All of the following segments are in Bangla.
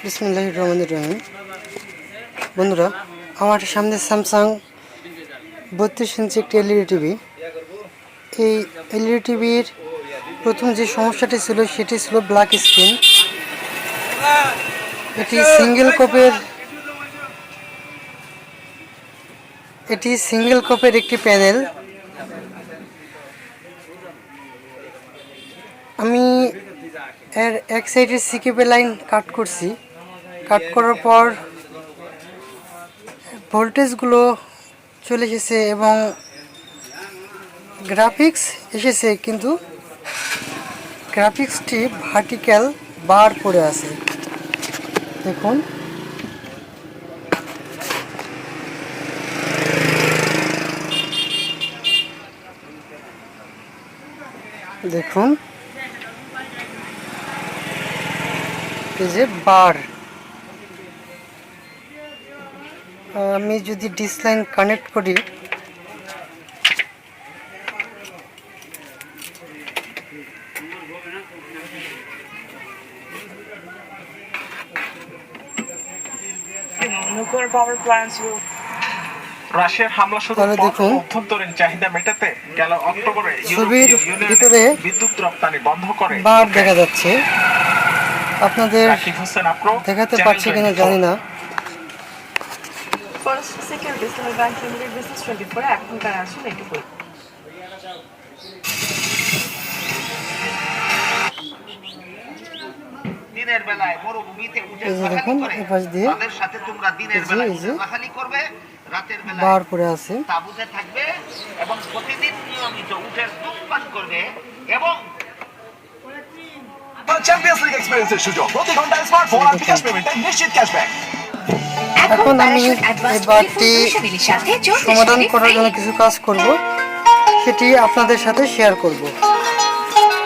বিসমিল্লাহির রহমানির রহিম। বন্ধুরা, আমার সামনে স্যামসাং 32 ইঞ্চি একটি এলইডি টিভি। এই এলইডি টিভির প্রথম যে সমস্যাটি ছিল সেটি ছিল ব্ল্যাক স্ক্রিন। এটি সিঙ্গেল কোপের একটি প্যানেল। আমি এর এক সাইডের সিকিউপি লাইন কাট করছি। কাট করার পর ভোল্টেজগুলো চলে এসেছে এবং গ্রাফিক্স এসেছে, কিন্তু গ্রাফিক্সটি ভার্টিক্যাল বার পড়ে আছে। দেখুন, দেখুন এই যে বার। আমি যদি ডিস লাইন কানেক্ট করি, রাশিয়ার হামলা শুরুর পর অভ্যন্তরীণ চাহিদা মেটাতে গেল অক্টোবরে ছবির ভিতরে বিদ্যুৎ রপ্তানি বন্ধ করে বার দেখা যাচ্ছে। আপনাদের দেখাতে পারছি কিনা জানি না। দিনের বেলায় মরুভূমিতে উঠে দেখুন, এপাশ দিয়ে তাদের সাথে তোমরা দিনের বেলায় রাখালি করবে, রাতের বেলায় বার পড়ে আছে। তাঁবুতে থাকবে এবং প্রতিদিন নিয়মিত উঠে ধূমপান করবে এবং চ্যাম্পিয়ন্স লিগ এক্সপেরিয়েন্সের সুযোগ, প্রতি ঘন্টায় স্মার্টফোন আর বিকাশ পেমেন্টে নিশ্চিত ক্যাশব্যাক। এখন আমি এই বারটি সমাধান করার জন্য কিছু কাজ করব, সেটি আপনাদের সাথে শেয়ার করব।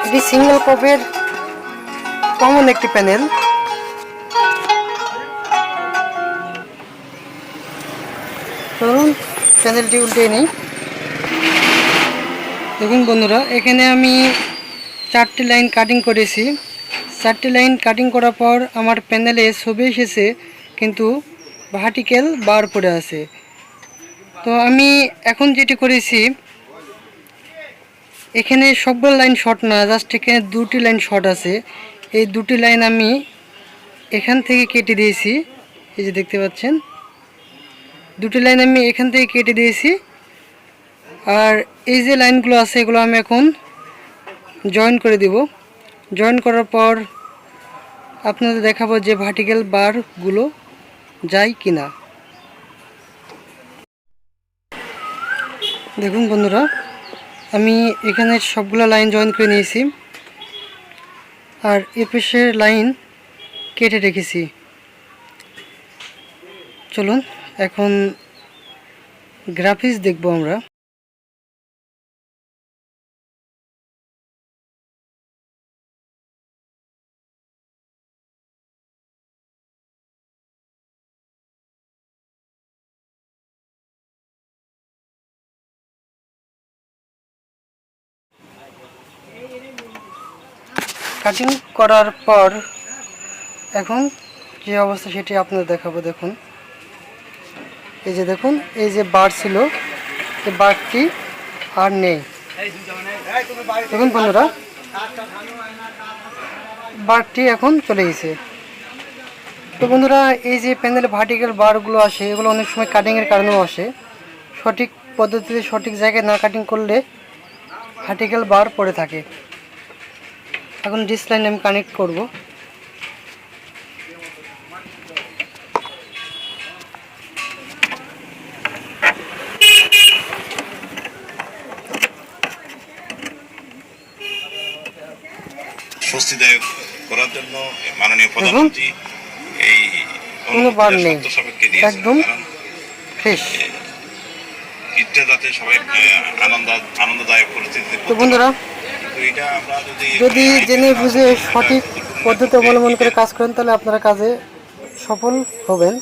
এটি সিঙ্গেল কোপের কমন একটি প্যানেল। ধরুন, প্যানেলটি উল্টে নিই। দেখুন বন্ধুরা, এখানে আমি 4টি লাইন কাটিং করেছি। 4টি লাইন কাটিং করার পর আমার প্যানেলে ছবি এসেছে, কিন্তু ভার্টিক্যাল বার পড়ে আছে। তো আমি এখন যেটি করেছি, এখানে সবগুলো লাইন শর্ট না, জাস্ট এখানে 2টি লাইন শর্ট আছে। এই 2টি লাইন আমি এখান থেকে কেটে দিয়েছি। এই যে দেখতে পাচ্ছেন, 2টি লাইন আমি এখান থেকে কেটে দিয়েছি। আর এই যে লাইনগুলো আছে, এগুলো আমি এখন জয়েন করে দিব। জয়েন করার পর আপনাদের দেখাবো যে ভার্টিক্যাল বারগুলো যায় কিনা। দেখুন বন্ধুরা, আমি এখানে সবগুলো লাইন জয়েন করে নিয়েছি আর এ পাশের লাইন কেটে রেখেছি। চলুন এখন গ্রাফিক্স দেখব আমরা। কাটিং করার পর এখন যে অবস্থা সেটি আপনাদের দেখাবো। দেখুন, এই যে দেখুন, এই যে বার ছিল, এই বারটি আর নেই। দেখুন বন্ধুরা, বারটি এখন চলে গেছে। তো বন্ধুরা, এই যে প্যানেলে ভার্টিক্যাল বারগুলো আসে, এগুলো অনেক সময় কাটিংয়ের কারণেও আসে। সঠিক পদ্ধতিতে সঠিক জায়গায় না কাটিং করলে ভার্টিক্যাল বার পড়ে থাকে। এখন ডিস লাইন আমি কানেক্ট করব। স্বস্তিদায়ক করার জন্য মাননীয় প্রধানমন্ত্রী এই কোনো বার নেই, একদম ফ্রেশ। ঈদটা যাতে সবাই আনন্দদায়ক পরিস্থিতিতে। তো বন্ধুরা, যদি জেনে বুঝে সঠিক পদ্ধতি অবলম্বন করে কাজ করেন, তাহলে আপনারা কাজে সফল হবেন।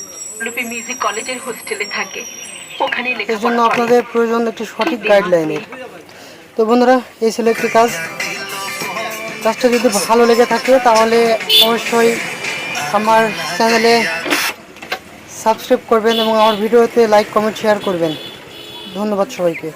এর জন্য আপনাদের প্রয়োজন একটি সঠিক গাইডলাইনের। তো বন্ধুরা, এই ছিল একটি কাজ। কাজটা যদি ভালো লেগে থাকে তাহলে অবশ্যই আমার চ্যানেলে সাবস্ক্রাইব করবেন এবং আমার ভিডিওতে লাইক কমেন্ট শেয়ার করবেন। ধন্যবাদ সবাইকে।